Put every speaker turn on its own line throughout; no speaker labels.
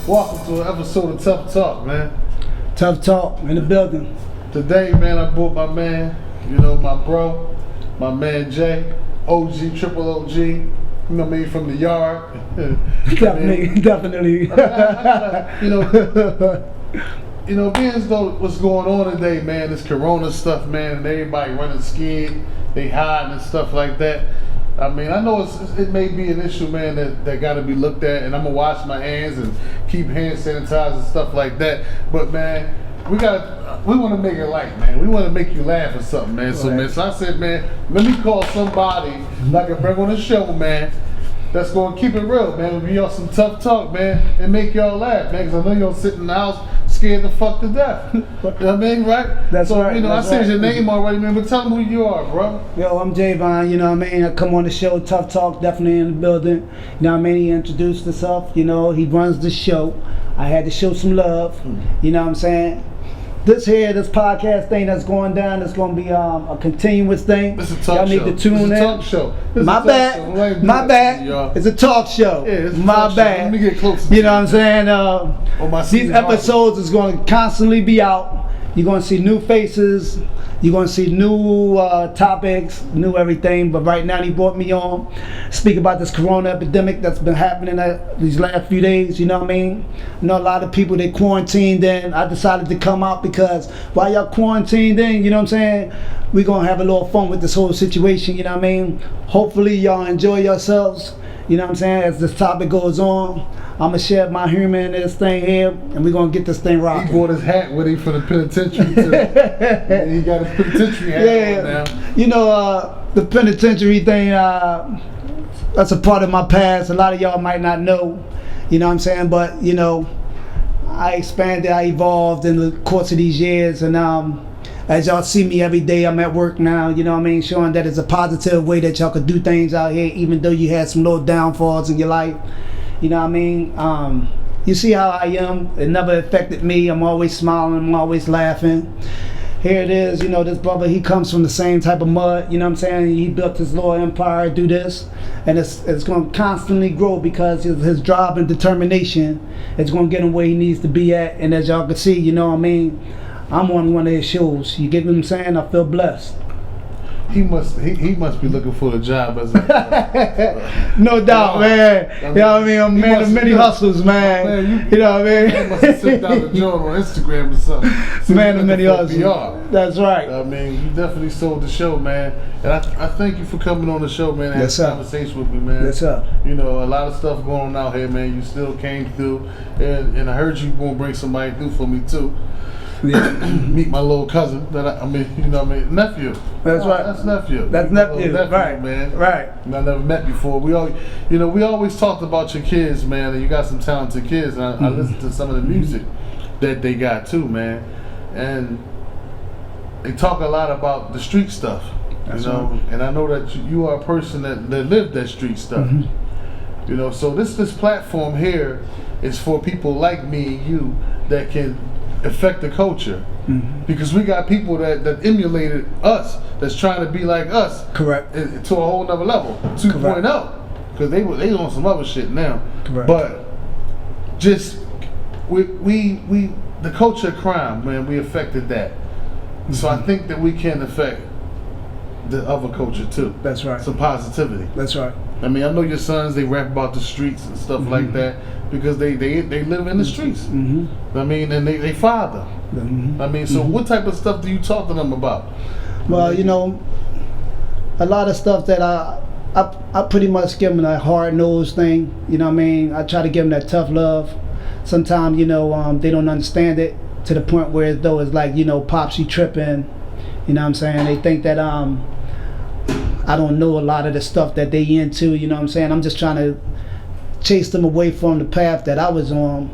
Welcome to an episode of Tough Talk, man.
Tough Talk in the building.
Today, man, I brought my man, my bro, my man Jay, OG, triple OG, me from the yard.
Definitely.
Being as though what's going on today, man, this corona stuff, man, and everybody running scared, they hiding and stuff like that. I mean, I know it may be an issue, man, that got to be looked at, and I'm going to wash my hands and keep hand sanitizer and stuff like that. But, man, we want to make it light, man. We want to make you laugh or something, man. So, man, I said, man, let me call somebody that I can bring on the show, man, that's going to keep it real, man. We'll be on some tough talk, man, and make y'all laugh, man, because I know y'all sit in the house scared to fuck to death. You know what I mean, right?
That's
so,
right.
I said your name already, man, but tell them who you are, bro.
Yo, I'm Javon, you know what I mean? I come on the show, Tough Talk, definitely in the building. You know what I mean? He introduced himself, he runs the show. I had to show some love, you know what I'm saying? This podcast thing that's going down is going to be a continuous thing.
It's a talk show.
Y'all need to tune in.
It's a talk show.
My bad. It's a talk show.
Yeah, it's a
my
talk
bad.
Show. Let me get closer.
You know what I'm saying? These episodes is going to constantly be out. You're going to see new faces. You're going to see new topics, new everything. But right now, he brought me on. Speak about this corona epidemic that's been happening these last few days. You know what I mean? I know a lot of people, they quarantined in. I decided to come out because while y'all quarantined in, you know what I'm saying? We're going to have a little fun with this whole situation. You know what I mean? Hopefully, y'all enjoy yourselves. You know what I'm saying? As this topic goes on, I'm going to share my humor in this thing here, and we're going to get this thing rocking.
He brought his hat with him for the penitentiary, too. He got his penitentiary hat on now.
You know, the penitentiary thing, that's a part of my past. A lot of y'all might not know, you know what I'm saying? But, I expanded, I evolved in the course of these years, and as y'all see me every day, I'm at work now, you know what I mean, showing that it's a positive way that y'all could do things out here, even though you had some little downfalls in your life. You know what I mean? You see how I am. It never affected me. I'm always smiling. I'm always laughing. Here it is. This brother, he comes from the same type of mud. You know what I'm saying? He built his little empire, do this. And it's going to constantly grow because his drive and determination is going to get him where he needs to be at. And as y'all can see, you know what I mean? I'm on one of his shows. You get what I'm saying? I feel blessed.
He must be looking for a job as a
no doubt, man. You know what I mean? I'm a man of many hustles, man. You know what I mean?
You must have sent out a joint on Instagram or something. So
man of many hustles. That's right.
I mean, you definitely sold the show, man. And I thank you for coming on the show, man, and having a conversation with me, man.
Yes, sir.
A lot of stuff going on out here, man. You still came through, and I heard you gonna bring somebody through for me too. Yeah. Meet my little cousin nephew.
That's right.
That's nephew.
That's nephew,
right, man.
Right.
I never met before. We always talked about your kids, man, and you got some talented kids. And I listened to some of the music that they got too, man, and they talk a lot about the street stuff.
That's right.
And I know that you are a person that lived that street stuff. Mm-hmm. So this platform here is for people like me and you that can affect the culture, because we got people that emulated us, that's trying to be like us.
Correct.
To a whole nother level, 2.0, because they on some other shit now.
Correct.
But just we the culture of crime, man, we affected that. So I think that we can affect the other culture too.
That's right.
Some positivity.
That's right.
I mean, I know your sons, they rap about the streets and stuff like that, because they live in the streets. I mean, and they father. I mean, so what type of stuff do you talk to them about?
Well, a lot of stuff that I pretty much give them a hard-nosed thing. You know what I mean? I try to give them that tough love. Sometimes, they don't understand it to the point where as though it's like, Pops, you tripping. You know what I'm saying? They think that I don't know a lot of the stuff that they into, you know what I'm saying? I'm just trying to chase them away from the path that I was on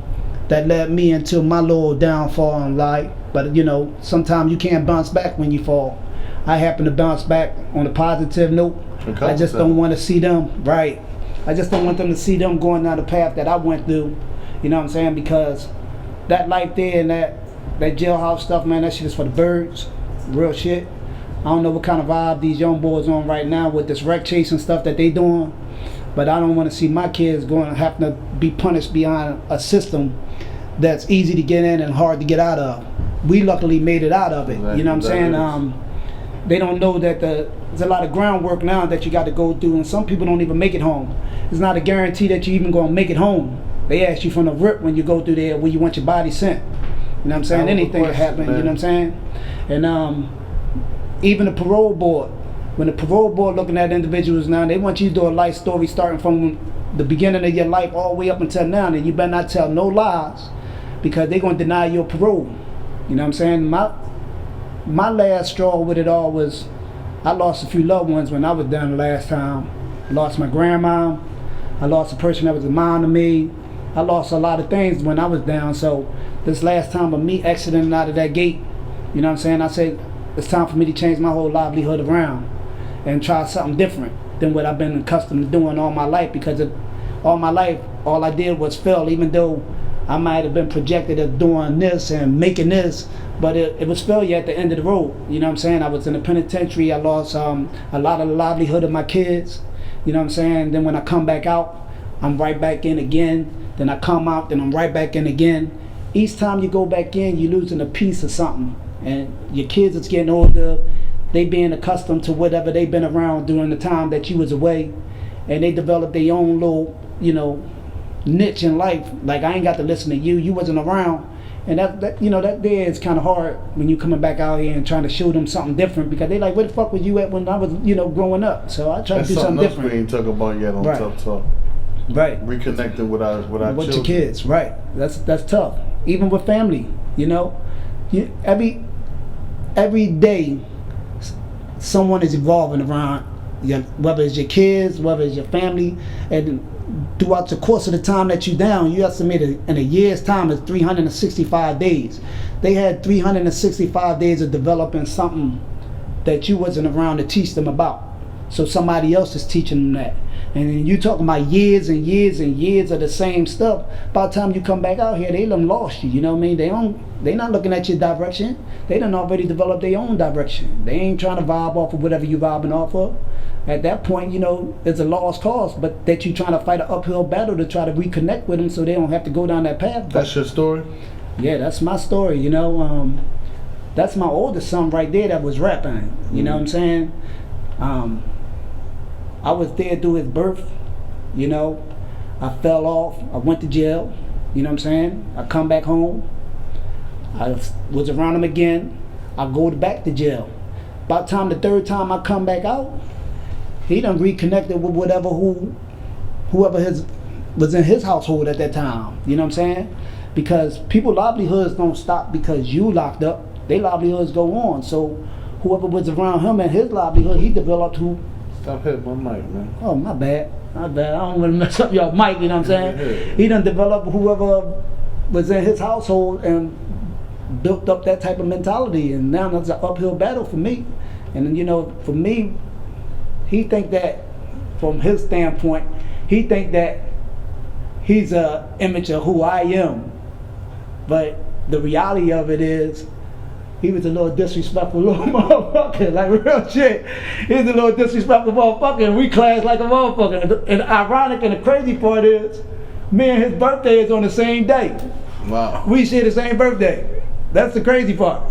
that led me into my little downfall in life. But sometimes you can't bounce back when you fall. I happen to bounce back on a positive note. I just don't want to see them, right. I just don't want them to see them going down the path that I went through, you know what I'm saying? Because that life there and that jailhouse stuff, man, that shit is for the birds, real shit. I don't know what kind of vibe these young boys on right now with this wreck chasing stuff that they doing, But I don't want to see my kids going to have to be punished beyond a system that's easy to get in and hard to get out of. We luckily made it out of it. You know what I'm saying? They don't know that there's a lot of groundwork now that you got to go through, and some people don't even make it home. It's not a guarantee that you even gonna make it home. They ask you from the rip when you go through there where you want your body sent. You know what I'm saying? Anything can happen. Man. You know what I'm saying? And even the parole board, when the parole board looking at individuals now, they want you to do a life story starting from the beginning of your life all the way up until now, and you better not tell no lies because they're gonna deny your parole. You know what I'm saying? My last straw with it all was I lost a few loved ones when I was down the last time. I lost my grandma. I lost a person that was a mom to me. I lost a lot of things when I was down. So this last time of me exiting out of that gate, you know what I'm saying? I said it's time for me to change my whole livelihood around and try something different than what I've been accustomed to doing all my life, because all my life, all I did was fail, even though I might have been projected as doing this and making this, but it was failure at the end of the road. You know what I'm saying? I was in the penitentiary. I lost a lot of the livelihood of my kids. You know what I'm saying? Then when I come back out, I'm right back in again. Then I come out, then I'm right back in again. Each time you go back in, you're losing a piece of something. And your kids is getting older. They being accustomed to whatever they've been around during the time that you was away. And they develop their own little, niche in life. Like, I ain't got to listen to you. You wasn't around. And that there is kind of hard when you coming back out here and trying to show them something different, because they like, where the fuck was you at when I was, growing up? So I try to do something different.
We ain't talk about yet on Tough Talk.
Right.
Reconnecting with our children.
With your kids, right. That's tough. Even with family, every day someone is evolving around, whether it's your kids, whether it's your family, and throughout the course of the time that you're down, you estimate in a year's time is 365 days. They had 365 days of developing something that you wasn't around to teach them about. So somebody else is teaching them that. And you talking about years and years and years of the same stuff. By the time you come back out here, they done lost you. You know what I mean? They not looking at your direction. They done already developed their own direction. They ain't trying to vibe off of whatever you vibing off of. At that point, it's a lost cause, but that you trying to fight an uphill battle to try to reconnect with them so they don't have to go down that path.
That's your story?
Yeah, that's my story. That's my oldest son right there that was rapping. You know what I'm saying? I was there through his birth. I fell off. I went to jail. You know what I'm saying? I come back home. I was around him again. I go back to jail. By the time the third time I come back out, he done reconnected with whoever was in his household at that time. You know what I'm saying? Because people's livelihoods don't stop because you locked up. Their livelihoods go on. So whoever was around him and his livelihood, he developed who.
Stop hitting my mic, man.
Oh, my bad. I don't want to mess up your mic, you know what I'm saying? Yeah. He done developed whoever was in his household and built up that type of mentality, and now that's an uphill battle for me. And for me, he think that from his standpoint, he think that he's a image of who I am. But the reality of it is, he was a little disrespectful little motherfucker, like real shit. He's a little disrespectful motherfucker, and we clash like a motherfucker. And ironic and the crazy part is, me and his birthday is on the same day.
Wow.
We share the same birthday. That's the crazy part.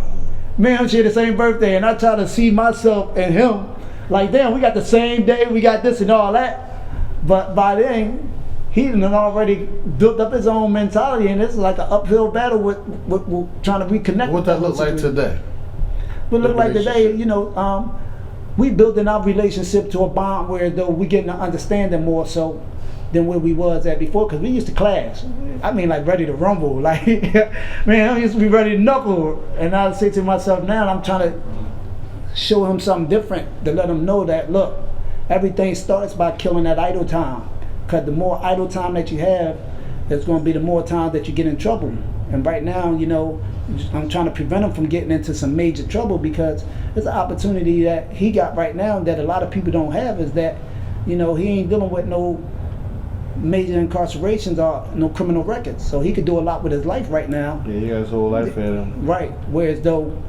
Me and him share the same birthday, and I try to see myself and him like, damn, we got the same day, we got this and all that. But by then, he done already built up his own mentality, and it's like an uphill battle with trying to reconnect.
What that look like today?
What look like today, we building our relationship to a bond where though we getting to understand them more so than where we was at before, because we used to clash. I mean, like ready to rumble. Like, man, I used to be ready to knuckle. And I say to myself now, I'm trying to show him something different to let him know that, look, everything starts by killing that idle time. Because the more idle time that you have, it's going to be the more time that you get in trouble. And right now, I'm trying to prevent him from getting into some major trouble, because it's an opportunity that he got right now that a lot of people don't have, is that, he ain't dealing with no major incarcerations or no criminal records. So he could do a lot with his life right now.
Yeah, he got his whole life ahead of him.
Right. Whereas though,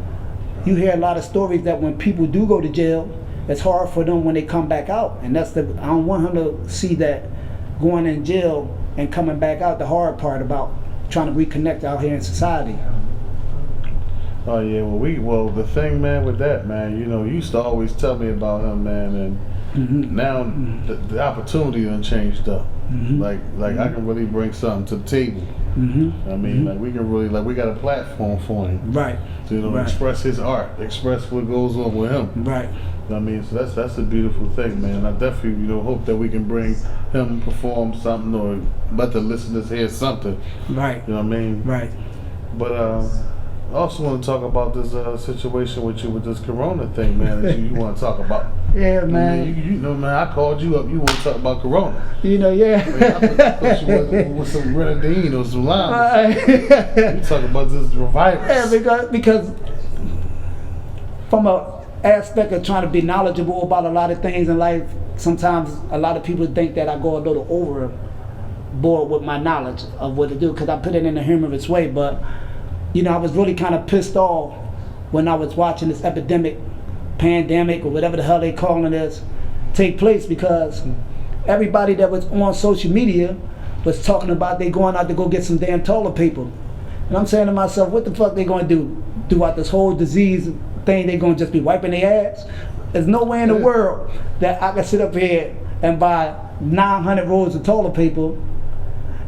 you hear a lot of stories that when people do go to jail, it's hard for them when they come back out, and I don't want him to see that going in jail and coming back out, the hard part about trying to reconnect out here in society.
Oh yeah, well the thing, man, with that, man, you used to always tell me about him, man, and now the opportunity done changed up. Like I can really bring something to the table. I mean, like we can really, like, we got a platform for him,
right?
To express his art, express what goes on with him,
right?
I mean, so that's a beautiful thing, man. I definitely, hope that we can bring him perform something or let the listeners hear something.
Right.
You know what I mean?
Right.
But I also want to talk about this situation with you with this Corona thing, man. That you want to talk about.
Yeah, man.
Man, I called you up. You want to talk about Corona?
Yeah.
I put you with some Grenadine or some lime. You talk about this virus.
Yeah, because from a aspect of trying to be knowledgeable about a lot of things in life, sometimes a lot of people think that I go a little overboard with my knowledge of what to do, because I put it in a humorous way. But I was really kind of pissed off when I was watching this pandemic, or whatever the hell they calling this, take place, because everybody that was on social media was talking about they going out to go get some damn toilet paper. And I'm saying to myself, what the fuck they going to do throughout this whole disease thing? They going to just be wiping their ass? There's no way in the world that I can sit up here and buy 900 rolls of toilet paper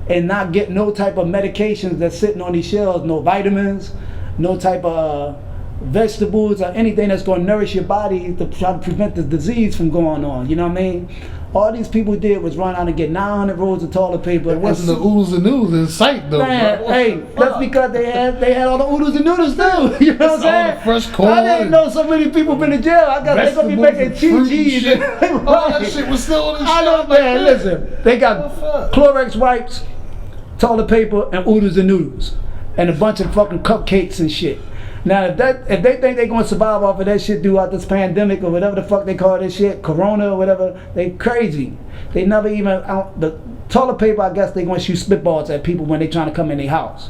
and not get no type of medications that's sitting on these shelves, no vitamins, no type of vegetables or anything that's going to nourish your body to try to prevent the disease from going on. You know what I mean? All these people did was run out and get 900 rolls of toilet paper.
It wasn't the oodles and noodles in sight, though.
Man, hey, that's because they had all the oodles and noodles too. You know what I'm saying?
All the fresh corn.
I didn't know so many people been in jail. I guess they're gonna be making cheese.
All that shit was still on the
I know,
shelf.
man. Listen, they got Clorox wipes, toilet paper, and oodles and noodles, and a bunch of fucking cupcakes and shit. Now, if they think they're gonna survive off of that shit throughout this pandemic or whatever the fuck they call this shit, Corona or whatever, they crazy. They never even the toilet paper. I guess they gonna shoot spitballs at people when they trying to come in their house.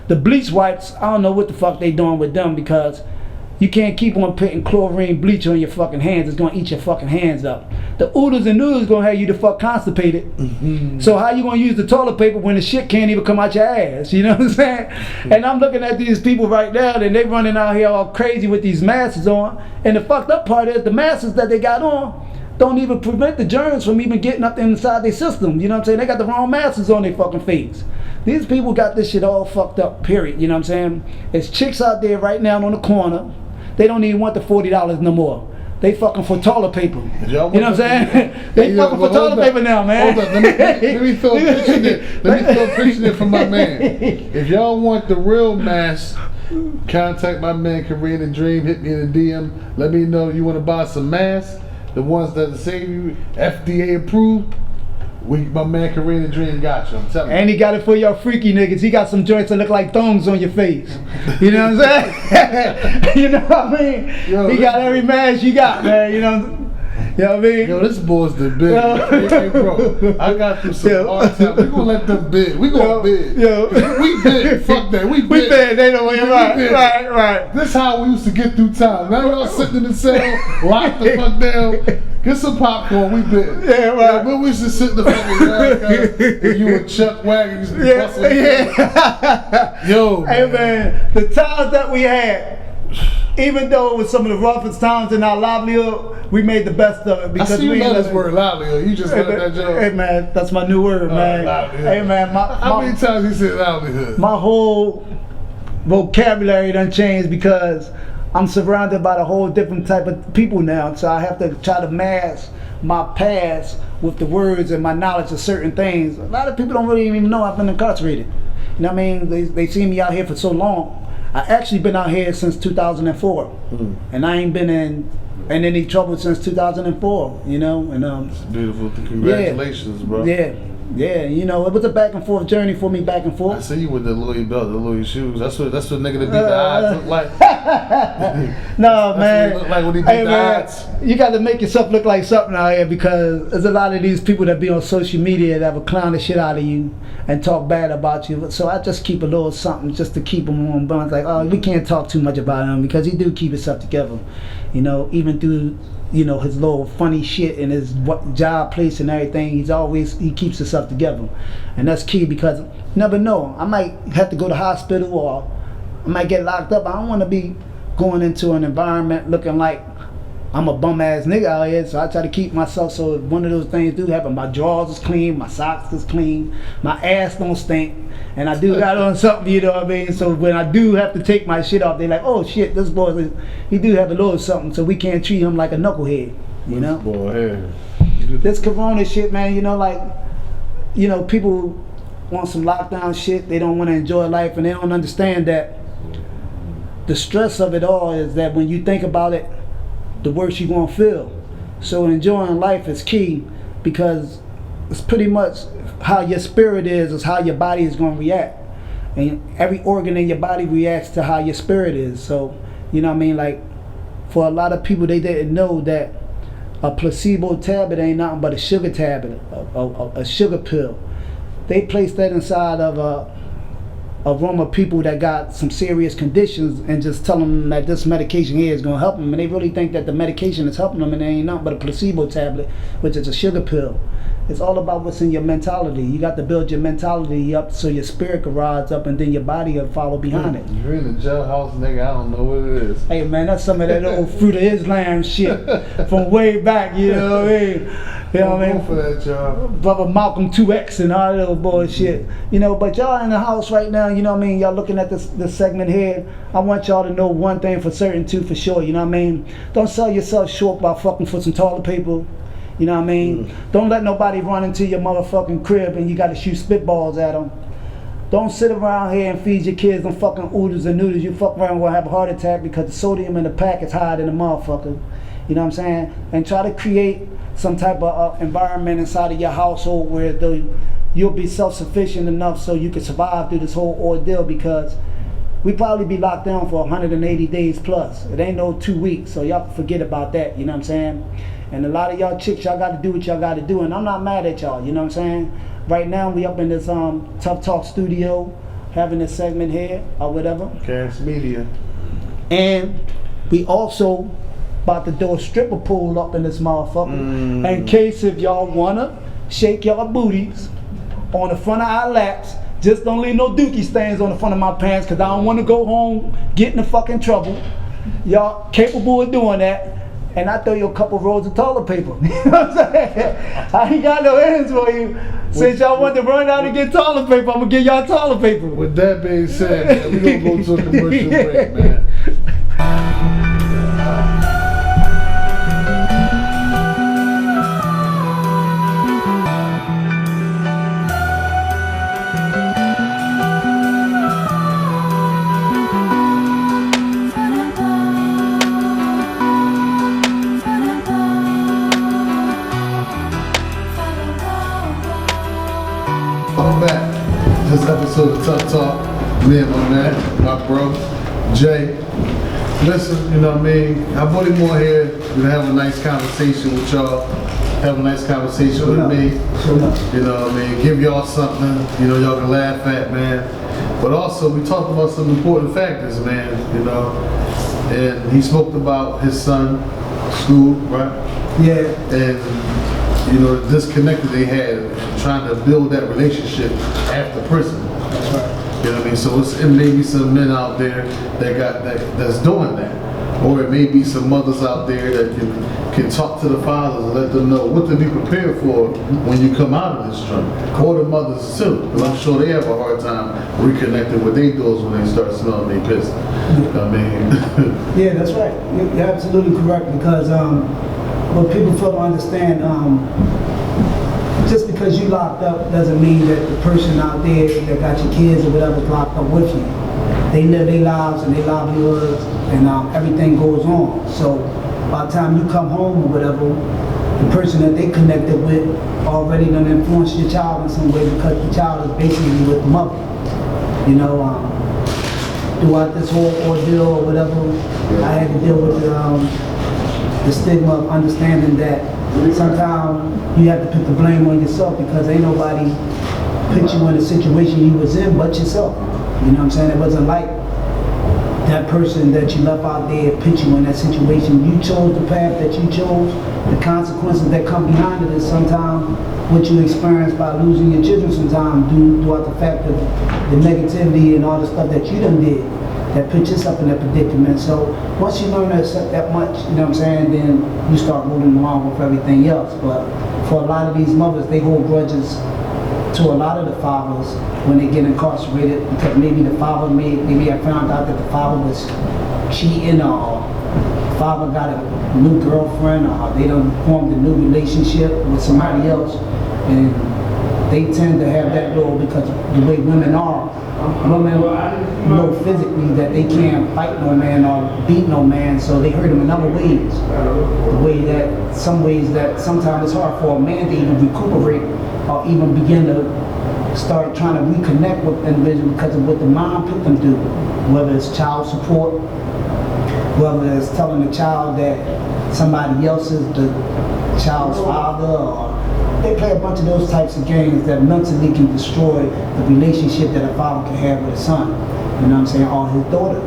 The bleach wipes, I don't know what the fuck they doing with them, because you can't keep on putting chlorine bleach on your fucking hands. It's gonna eat your fucking hands up. The oodles and noodles gonna have you the fuck constipated. So how you gonna use the toilet paper when the shit can't even come out your ass? You know what I'm saying? And I'm looking at these people right now, and they running out here all crazy with these masks on. And the fucked up part is the masks that they got on don't even prevent the germs from even getting up inside their system. You know what I'm saying? They got the wrong masks on their fucking face. These people got this shit all fucked up, period. You know what I'm saying? There's chicks out there right now on the corner. They don't even want the $40 no more. They fucking for toilet paper. You know what I'm saying? They fucking for toilet paper now, man.
Hold up, let me throw a picture there. Let me throw a picture there from my man. If y'all want the real mask, contact my man Kareem and Dream. Hit me in the DM. Let me know you want to buy some masks. The ones that save you, FDA approved. My man Kareem and Dream got you. I'm telling you.
And he got it for y'all freaky niggas. He got some joints that look like thongs on your face. You know what I'm saying? You know what I mean? He got every mask you got, man. You know what I mean?
Yo, this boy's the big. Hey, bro, I got through some hard time. We gonna let them bid. We gonna bid. We bid. Fuck that. We bid.
We bid. They know where you're right.
This how we used to get through time. Now y'all sitting in the cell, locked the fuck down. Get some popcorn, we bid.
Yeah, right.
But we used to sit in the fucking yard, and you and Chuck Wagon used to be busting. Yo,
hey man, the times that we had, even though it was some of the roughest times in our livelihood, we made the best of it. Because
I see you love this word livelihood. You just love that joke.
Hey man, that's my new word, man. Hey man,
how many times you said livelihood?
My whole vocabulary done changed because I'm surrounded by a whole different type of people now, so I have to try to mask my past with the words and my knowledge of certain things. A lot of people don't really even know I've been incarcerated. You know what I mean? They see me out here for so long. I actually been out here since 2004, and I ain't been in any trouble since 2004. You know, and
it's beautiful. Congratulations, bro.
Yeah, you know, it was a back and forth journey for me, back and forth.
I see you with the Louis belt, the Louis shoes. That's what nigga that beat the odds look like.
No, man.
Look like when he beat the odds.
You got to make yourself look like something out here, because there's a lot of these people that be on social media that will clown the shit out of you and talk bad about you. So I just keep a little something just to keep them on buns. Like, oh, we can't talk too much about him because he do keep himself together. You know, even through you know, his little funny shit and his job place and everything. He keeps himself together, and that's key because you never know. I might have to go to hospital or I might get locked up. I don't want to be going into an environment looking like I'm a bum ass nigga out here, so I try to keep myself. So if one of those things do happen, my drawers is clean, my socks is clean, my ass don't stink, and I do got on something, you know what I mean? So when I do have to take my shit off, they like, oh shit, this boy, he do have a little something, so we can't treat him like a knucklehead, you know?
Boy,
This corona shit, man, you know, like, you know, people want some lockdown shit, they don't want to enjoy life, and they don't understand that the stress of it all is that when you think about it, the worse you're gonna feel. So enjoying life is key because it's pretty much how your spirit is how your body is gonna react. And every organ in your body reacts to how your spirit is. So, you know what I mean? Like, for a lot of people, they didn't know that a placebo tablet ain't nothing but a sugar tablet, a sugar pill. They placed that inside of a room of people that got some serious conditions and just tell them that this medication here is going to help them, and they really think that the medication is helping them, and it ain't nothing but a placebo tablet, which is a sugar pill. It's all about what's in your mentality. You got to build your mentality up so your spirit can rise up, and then your body will follow behind it.
You're in the jailhouse, nigga. I don't know what it is.
Hey man, that's some of that old Fruit of Islam shit from way back. You know what I mean? You know what I mean?
For that job.
Brother Malcolm 2X and all that little bullshit. You know, but y'all in the house right now, you know what I mean? Y'all looking at this segment here. I want y'all to know one thing for certain too, for sure. You know what I mean? Don't sell yourself short by fucking for some toilet paper. You know what I mean? Don't let nobody run into your motherfucking crib and you gotta shoot spitballs at them. Don't sit around here and feed your kids them fucking oodles and noodles. You fuck around and gonna have a heart attack because the sodium in the pack is higher than the motherfucker. You know what I'm saying? And try to create some type of environment inside of your household where you'll be self-sufficient enough so you can survive through this whole ordeal, because we probably be locked down for 180 days plus. It ain't no 2 weeks, so y'all forget about that, you know what I'm saying? And a lot of y'all chicks, y'all gotta do what y'all gotta do, and I'm not mad at y'all, you know what I'm saying? Right now, we up in this Tufftalk studio, having this segment here, or whatever.
Cash Media.
And we also about to do a stripper pole up in this motherfucker. In case if y'all wanna shake y'all booties on the front of our laps, just don't leave no dookie stains on the front of my pants, cause I don't wanna go home, get in the fucking trouble. Y'all capable of doing that. And I throw you a couple rolls of toilet paper. You know what I'm saying? I ain't got no ends for you. Since y'all want to run out and get toilet paper, I'm gonna give y'all toilet paper.
With that being said, man, we gonna go to a commercial break, man. Welcome back. This episode of Tufftalk. Me and my man, my bro, Jay. Listen, you know what I mean? I brought him on here to have a nice conversation with y'all. Have a nice conversation with me. You know what I mean? Give y'all something, you know, y'all can laugh at, man. But also, we talked about some important factors, man, you know. And he spoke about his son, Snoop, right?
Yeah.
And you know, the disconnect that they had, trying to build that relationship after prison.
That's right.
You know what I mean? So it may be some men out there that's doing that. Or it may be some mothers out there that can talk to the fathers and let them know what to be prepared for when you come out of this joint. Or the mothers too, because I'm sure they have a hard time reconnecting with their doors when they start smelling their piss. You know what I mean?
Yeah, that's right. You're absolutely correct, because what people fail to understand, just because you locked up doesn't mean that the person out there that got your kids or whatever is locked up with you. They live their lives and their livelihoods, and everything goes on. So by the time you come home or whatever, the person that they connected with already done influenced your child in some way, because the child is basically with the mother. You know, throughout this whole ordeal or whatever, I had to deal with the stigma of understanding that sometimes you have to put the blame on yourself, because ain't nobody put you in the situation you was in but yourself. You know what I'm saying? It wasn't like that person that you left out there put you in that situation. You chose the path that you chose. The consequences that come behind it is sometimes what you experience by losing your children sometimes due to the fact of the negativity and all the stuff that you done did that put yourself in that predicament. So once you learn to accept that much, you know what I'm saying, then you start moving along with everything else. But for a lot of these mothers, they hold grudges to a lot of the fathers when they get incarcerated because maybe the father may have found out that the father was cheating, or the father got a new girlfriend, or they done formed a new relationship with somebody else, and they tend to have that role because of the way women are. Women know physically that they can't fight no man or beat no man, so they hurt him in other ways. The way that, some ways that sometimes it's hard for a man to even recuperate or even begin to start trying to reconnect with the individual because of what the mom put them through. Whether it's child support, whether it's telling the child that somebody else is the child's father, or they play a bunch of those types of games that mentally can destroy the relationship that a father can have with a son. You know what I'm saying? Or his daughter.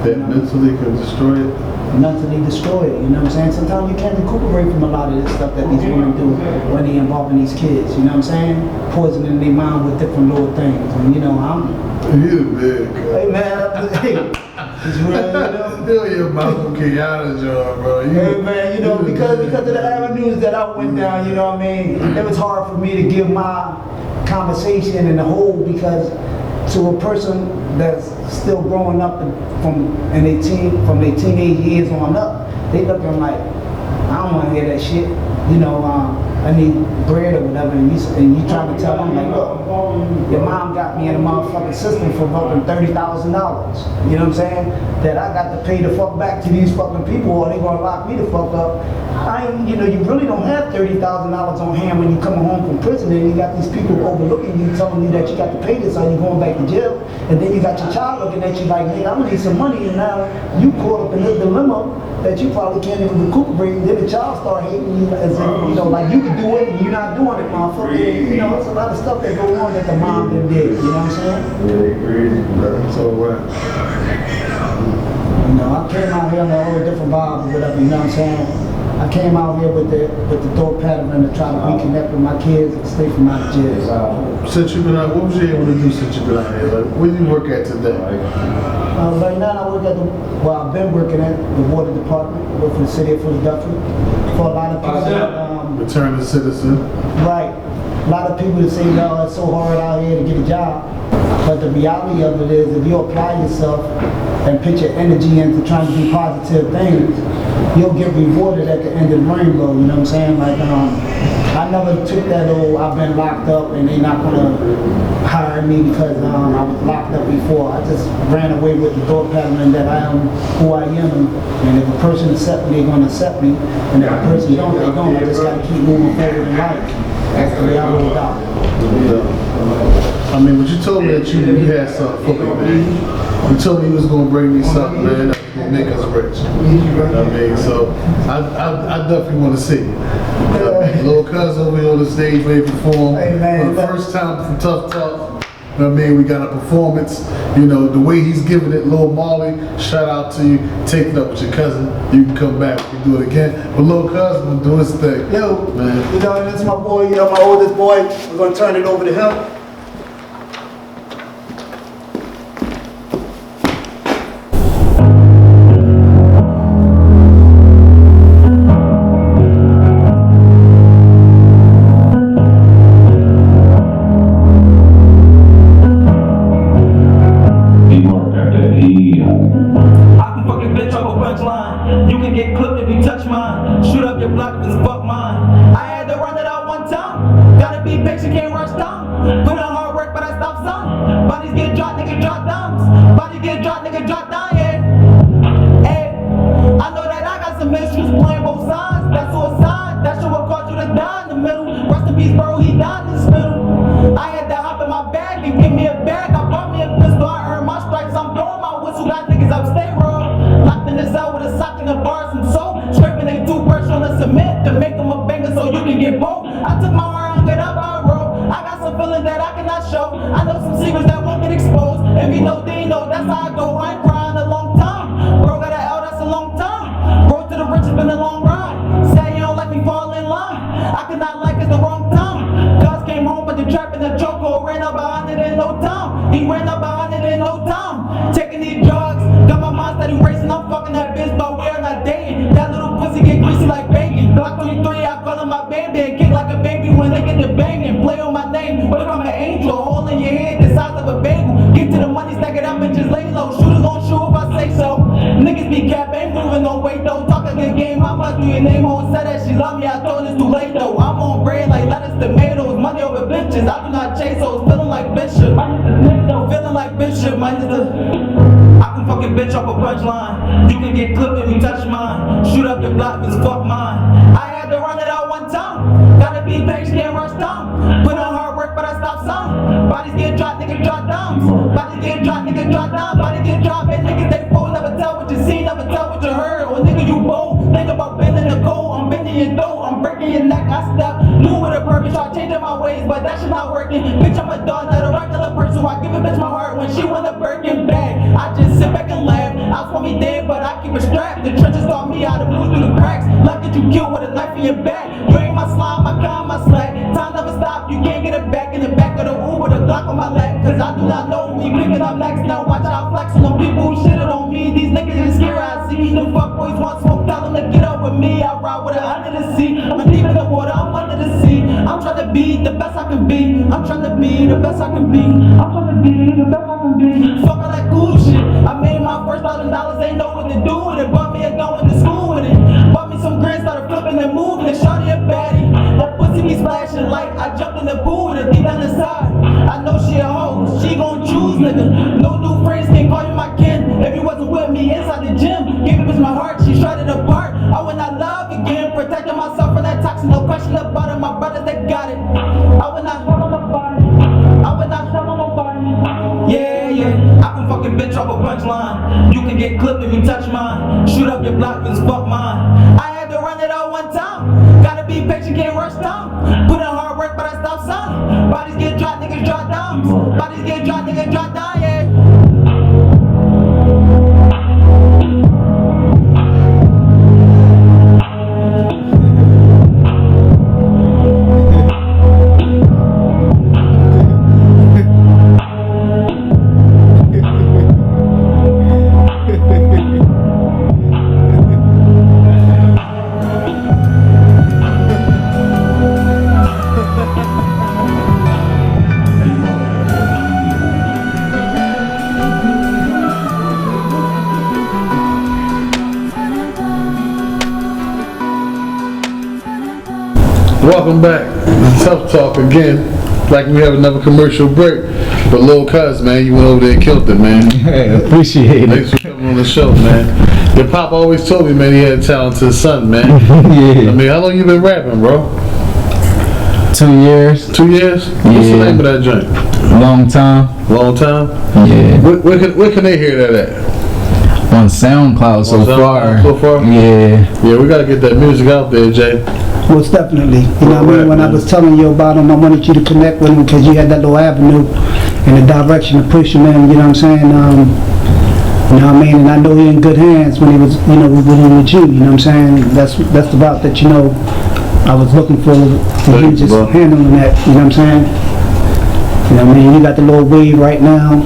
That mentally can destroy it?
Mentally destroy it, you know what I'm saying? Sometimes you can't recuperate from a lot of this stuff that these women do when they involving these kids, you know what I'm saying? Poisoning their mind with different little things. And you know,
You big.
Hey man, hey. It's real, you know?
Still your Michael Kenyatta job, bro.
Hey man, you know, because of the avenues that I went down, you know what I mean? It was hard for me to give my conversation in the whole, because to a person that's still growing up from their teenage years on up, they looking like, I don't want to hear that shit. You know, I need bread or whatever, and you trying to tell them like, look, your mom got me in a motherfucking system for fucking $30,000. You know what I'm saying? That I got to pay the fuck back to these fucking people, or they gonna lock me the fuck up. You know, you really don't have $30,000 on hand when you come home from prison, and you got these people overlooking you, telling you that you got to pay this, or you going back to jail, and then you got your child looking at you like, hey, I'm gonna need some money, and now you caught up in this dilemma that you probably can't even recuperate, and then the child start hating you as if, you know, like you can do it and you're not doing it, motherfucker. You know, it's a lot of stuff that go on that the mom did, you know what I'm saying?
Yeah, crazy, bro. So what?
You know, I came out here on a whole different vibe or whatever, you know what I'm saying? I came out here with the thought pattern to try to reconnect with my kids and stay from out of jail.
Since you've been out, what was you able to do since you've been out here? Like, where do you work at today?
Right now I work at I've been working at the water department. I work for the city of Philadelphia. For a lot of people,
Return to citizen.
right. A lot of people that say, no, it's so hard out here to get a job. But the reality of it is, if you apply yourself and put your energy into trying to do positive things, you'll get rewarded at the end of the rainbow, you know what I'm saying? Like, I never took that old, I've been locked up and they not gonna hire me because I was locked up before. I just ran away with the thought pattern that I am who I am, and if a person accepts me, they're gonna accept me, and if a person don't, they don't. I just gotta keep moving forward in life. That's the way I rolled out.
I mean, but you told me that you had something for me, man. You told me you was gonna bring me something, man, that was gonna make us rich. I mean, so I definitely want to see you. Little cuz over here on the stage ready to perform.
Hey, man,
for the first time from Tufftalk. You know what I mean? We got a performance. You know, the way he's giving it, Lil Marley, shout out to you. Take it up with your cousin. You can come back, we can do it again. But Lil Cuz gonna do his thing.
Yo,
man.
you know, that's my boy, you know, my oldest boy. We're gonna turn it over to him.
I know some secrets that won't get exposed. And we know they know that's how I go. I ain't crying a long time. bitches lay low. Shooters gon' shoot if I say so. Niggas be cap, ain't moving no weight though. Talk a good game, how much do your name on? Said that she love me, I told it's too late though. I'm on bread like lettuce, tomatoes, money over bitches. I do not chase those, feeling like Bishop. Feeling like Bishop, my nigga. I can fucking bitch off a punchline. You can get clipped if you touch mine. Shoot up your block, cause fuck mine. I had to run it out one time. Gotta be patient, can't rush down. Put on hard work, but I stop some. Bodies get dropped, niggas drop downs. Bodies get dropped, niggas drop down. Bodies get dropped, and niggas they fool. Never tell what you see, never tell what you heard. Or nigga, you bold. Think about bending the cold. I'm bending your dough, I'm breaking your neck. I step, move with a purpose. Try changing my ways, but that shit not working. Bitch, I'm a dog, not a regular person. I give a bitch my heart when she want a Birkin bag. I just sit back and laugh. I want me dead, but I keep it strapped. The trenches taught me how to move through the cracks. Like that you kill with a knife in your back. You ain't my slime, my kind, my slack. Time never stop, you can't get it back. In the back of the Uber, the Glock on my lap. Cause I do not know when you picking up next. Now watch out, flex on them people who shitted on me. These niggas is scary, I see. Them fuckboys want smoke, tell them to get up with me. I ride with it under the sea. I'm deep in the water, I'm under the sea. I'm trying to be the best I can be. I'm trying to be the best I can be. I'm trying to be the best I can be. Fuck all that cool shit. I made my first $1,000, ain't know what to do with it. Bought me a gun, went to school with it. Bought me some grits, started flipping and moving. Shawty a baddie. That pussy be splashing like I jumped in the pool with it deep down the side. I know she a hoe, she gon' choose, nigga. No new friends can call you my kin. If you wasn't with me inside the gym, give it my heart, she shot it apart. I would not love again, protecting myself from that toxin, no question about it. My brothers, they got it. I would not tell on nobody. I would not tell on nobody. Yeah, yeah, I can fucking bitch off a punchline. You can get clipped if you touch mine. Shoot up your block, cause fuck mine. I had to run it out one time. Gotta be patient, can't rush down. Put in hard work, but I stop some. Bodies get dropped, niggas drop down. Bodies get dropped, niggas drop down, yeah.
Welcome back to Tough Talk again. Like we have another commercial break. But Lil Cuz, man, you went over there and killed it, man.
Hey, appreciate it.
Thanks for coming on the show, man. Your pop always told me, man, he had a talented son, man.
Yeah.
I mean, how long you been rapping, bro?
2 years.
2 years?
Yeah.
What's the name of that joint?
Long time.
Long time?
Yeah.
Where can they hear that at?
On SoundCloud so far.
So far?
Yeah.
Yeah, we gotta get that music out there, Jay.
Most definitely. You know what I mean? When I was telling you about him, I wanted you to connect with him because you had that little avenue and the direction to push him in, you know what I'm saying? You know what I mean? And I know he in good hands when he was, you know, with you, you know what I'm saying? That's the route that, you know, I was looking for you just handling that, you know what I'm saying? You know what I mean? You got the little wave right now.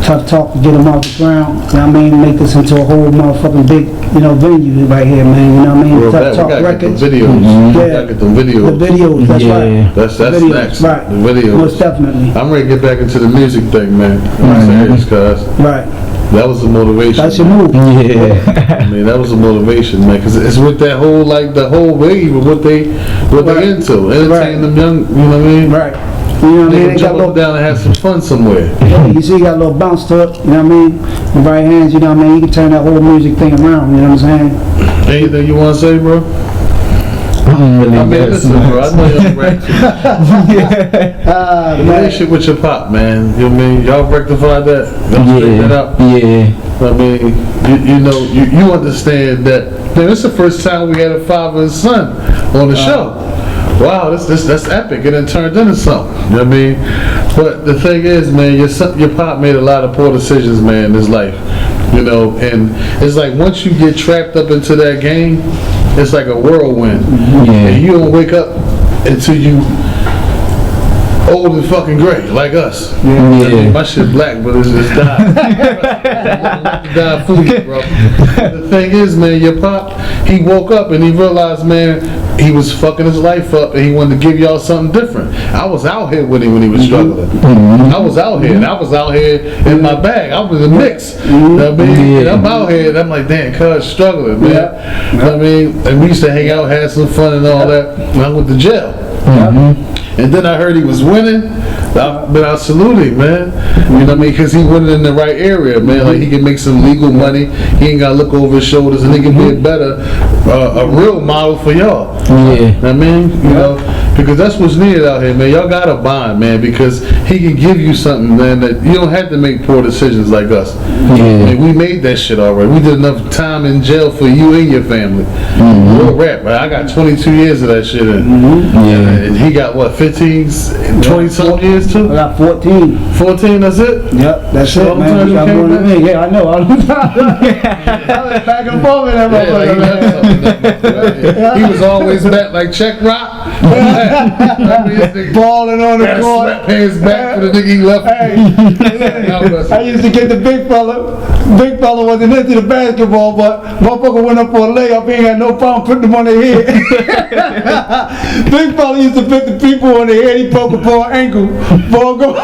Tough Talk to get them off the ground. You know what I mean? Make this into a whole motherfucking big, you know, venue right here, man. You know what I mean? Tough Talk Records.
Get the videos.
Yeah.
We gotta get the videos.
The videos, that's right.
That's
videos,
next.
Right.
The videos.
Most definitely.
I'm ready to get back into the music thing, man. I'm serious, cuz.
Right.
That was the motivation.
That's your move.
Yeah.
I mean, that was the motivation, man, because it's with that whole, like, the whole wave of what they into. Entertain them young, you know what I mean?
Right. You know what I mean?
They can jump up down and have some fun somewhere.
Yeah, you see, you got a little bounce to it, you know what I mean? In right hands, you know what I mean? You can turn that whole music thing around, you know what I'm saying?
Anything you want to say, bro?
I
mean, listen, bro, I know you're right. The relationship with your pop, man. You know what I mean? Y'all rectified that? Y'all straightened that out?
Yeah.
I mean, you know, you understand that, man, this is the first time we had a father and son on the show. Wow, that's epic, and it turned into something. You know what I mean? But the thing is, man, your pop made a lot of poor decisions, man, in his life. You know, and it's like once you get trapped up into that game, it's like a whirlwind.
Yeah.
And you don't wake up until you old and fucking gray, like us.
Yeah.
I mean, my shit black, but it's died. Died for you, bro. The thing is, man, your pop, he woke up and he realized, man, he was fucking his life up and he wanted to give y'all something different. I was out here with him when he was struggling. I was out here and I was out here in my bag. I was in the mix. You know what I mean? And I'm out here and I'm like, damn, cuz struggling, man. You know what I mean? And we used to hang out, have some fun and all that. And I went to jail. And then I heard he was winning. But I salute him, man. You know what I mean? Because he winning in the right area, man. Like, he can make some legal money. He ain't got to look over his shoulders, and he can be a real model for y'all.
Yeah.
I mean, you know, because that's what's needed out here, man. Y'all got to bond, man, because he can give you something, man, that you don't have to make poor decisions like us.
Yeah.
I mean, we made that shit already. We did enough time in jail for you and your family. Real rap, man. I got 22 years of that shit in.
Yeah.
And he got, what, 20-something years, too?
I got 14.
14, that's it?
Yep, that's
So
it,
all the
man.
time
You
you
got
came
more than
back?
me. Yeah, I know. I was back and forth with that motherfucker,
He was always back like check rock.
balling on the court.
Sweatpants back for the nigga he left.
I used to get the big fella. Big fella wasn't into the basketball, but motherfucker went up for a layup. He ain't got no problem putting them on their head. Big fella used to put the people on their head. He broke a poor ankle. Ball go.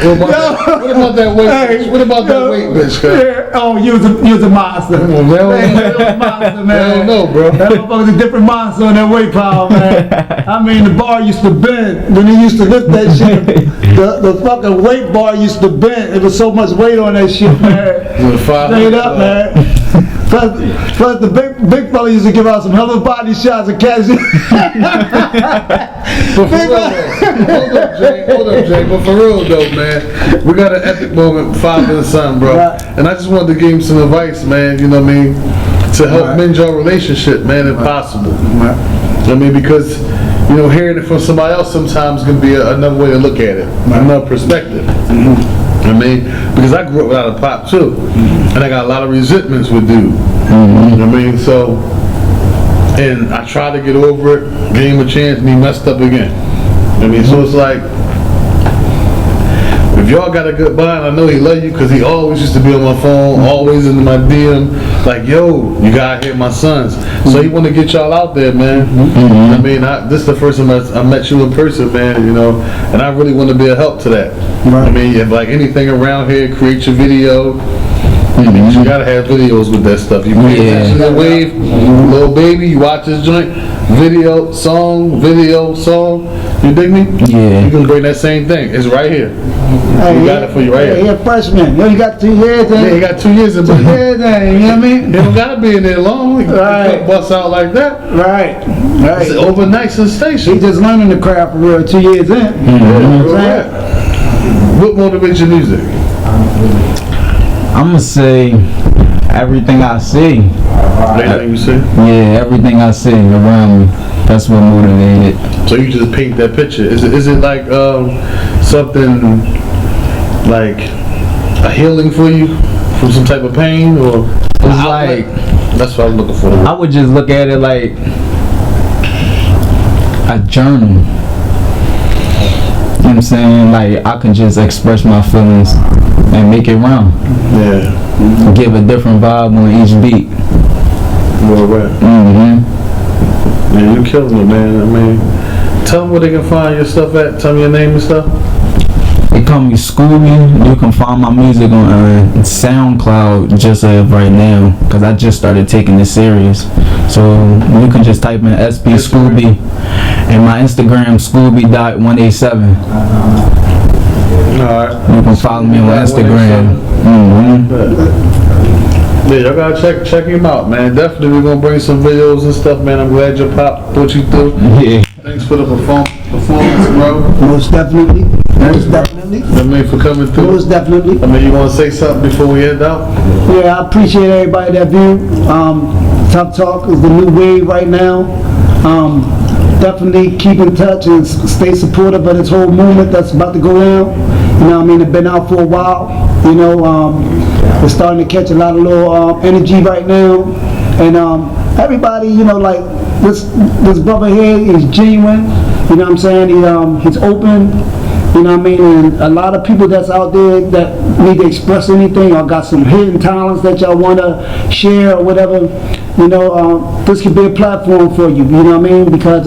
What about that weight?
Hey,
What about that weight, bitch? Cuz?
Yeah. Oh, you was a monster.
Well,
You was a monster, man.
I don't know, bro.
That motherfucker's a different monster on that weight power, man. I mean, the bar used to bend when he used to lift that shit. The fucking weight bar used to bend. It was so much weight on that shit, man. Straight up, man. Plus the big fella used to give out some hell of body shots and catch it.
But for real, hold up, Jay. But for real though, man, we got an epic moment, father and son, bro.
Right.
And I just wanted to give him some advice, man. You know what I mean? To help mend your relationship, man, if possible. I mean, because you know, hearing it from somebody else sometimes can be another way to look at it, another perspective. I mean, because I grew up without a pop too, and I got a lot of resentments with dude. You know what I mean? So, and I tried to get over it, gave him a chance, and he messed up again. I mean, so it's like, if y'all got a good bond, I know he love you because he always used to be on my phone, always in my DM, like, yo, you gotta hit my sons. So he want to get y'all out there, man. I mean, this is the first time I met you in person, man, you know, and I really want to be a help to that. I mean, if like anything around here, create your video. I mean, you gotta have videos with that stuff. You pay attention to the wave, little baby, you watch this joint, video, song. You dig me?
Yeah.
You can bring that same thing. It's right here. We got it for you right
He
here.
a freshman. You got 2 years
Yeah,
then.
he got 2 years in it.
Yeah, then, you know what I mean?
He don't gotta be in there long. He
Right.
can bust out like that.
Right.
It's overnight sensation.
He just learning the craft for real 2 years in.
Real rap. What motivates your music?
I'ma say everything I see.
Anything you say?
Yeah, everything I see around me. That's what motivated.
So you just paint that picture. Is it like something like a healing for you from some type of pain or?
It's like,
that's what I'm looking for.
I would just look at it like a journal. You know what I'm saying? Like, I can just express my feelings and make it round.
Yeah.
Give a different vibe on each beat.
More rap. Yeah, you killing it, man. I mean, tell them where they can find your stuff at. Tell me your name and stuff.
They call me Scooby. You can find my music on SoundCloud just right now, because I just started taking this serious. So you can just type in SP Scooby, and my Instagram Scooby.187.
Alright.
You can follow me on Instagram.
Yeah, y'all gotta check him out, man. Definitely we're gonna bring some videos and stuff, man. I'm glad your pop put you through.
Yeah.
Thanks for the performance, bro.
Most definitely. Most definitely.
I mean, for coming through.
Most definitely.
I mean, you wanna say something before we end out?
Yeah, I appreciate everybody that viewed. Tufftalk is the new wave right now. Definitely keep in touch and stay supportive of this whole movement that's about to go down. You know what I mean? It's been out for a while. You know, we're starting to catch a lot of little energy right now. And everybody, you know, like this brother here is genuine. You know what I'm saying? He's open. You know what I mean? And a lot of people that's out there that need to express anything or got some hidden talents that y'all want to share or whatever, you know, this could be a platform for you. You know what I mean? Because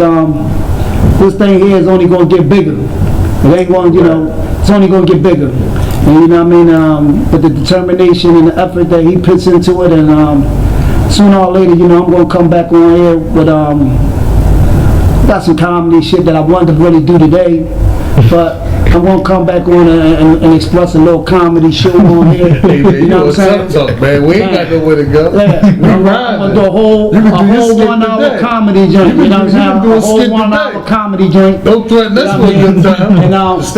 this thing here is only going to get bigger. It ain't going, you know, it's only going to get bigger. And you know what I mean? With the determination and the effort that he puts into it, and sooner or later, you know, I'm going to come back on here with got some comedy shit that I wanted to really do today, but I'm gonna come back on and express a little comedy show on here.
Hey, man,
you know what I'm saying?
Talk, man. We ain't got nowhere to go.
Yeah. I'm gonna do a whole 1 hour comedy joint. You know what I'm saying? A whole 1 hour comedy joint.
Don't threaten us for a good time.
And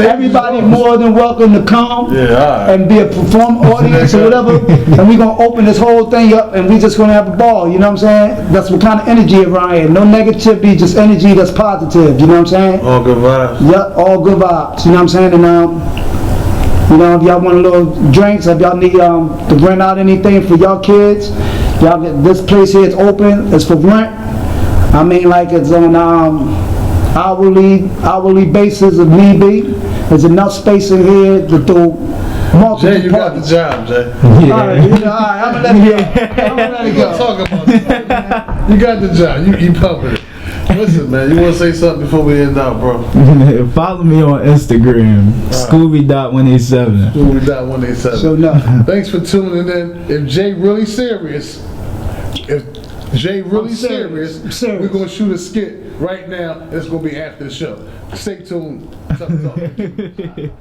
everybody more than welcome to come and be a perform audience or whatever. And we gonna open this whole thing up and we just gonna have a ball. You know what I'm saying? That's what kind of energy around here. No negativity, just energy that's positive. You know what I'm saying?
All good vibes.
Yep, all good vibes. You know what I'm saying? And you know, if y'all want a little drinks, if y'all need to rent out anything for y'all kids, y'all get this place here is open. It's for rent. I mean, like it's on hourly basis if need be. There's enough space in here to do multiple
Jay, you got
parties.
the job, Jay.
Yeah. All right, I'm gonna let it go. I'm gonna let it go.
Talk about it. You got the job. You pumping it. Listen, man, you want to say something before we end out, bro?
Follow me on Instagram, Scooby.187.
Scooby.187.
So no.
Thanks for tuning in. If Jay really serious, we're going to shoot a skit right now. It's going to be after the show. Stay tuned. Tufftalk.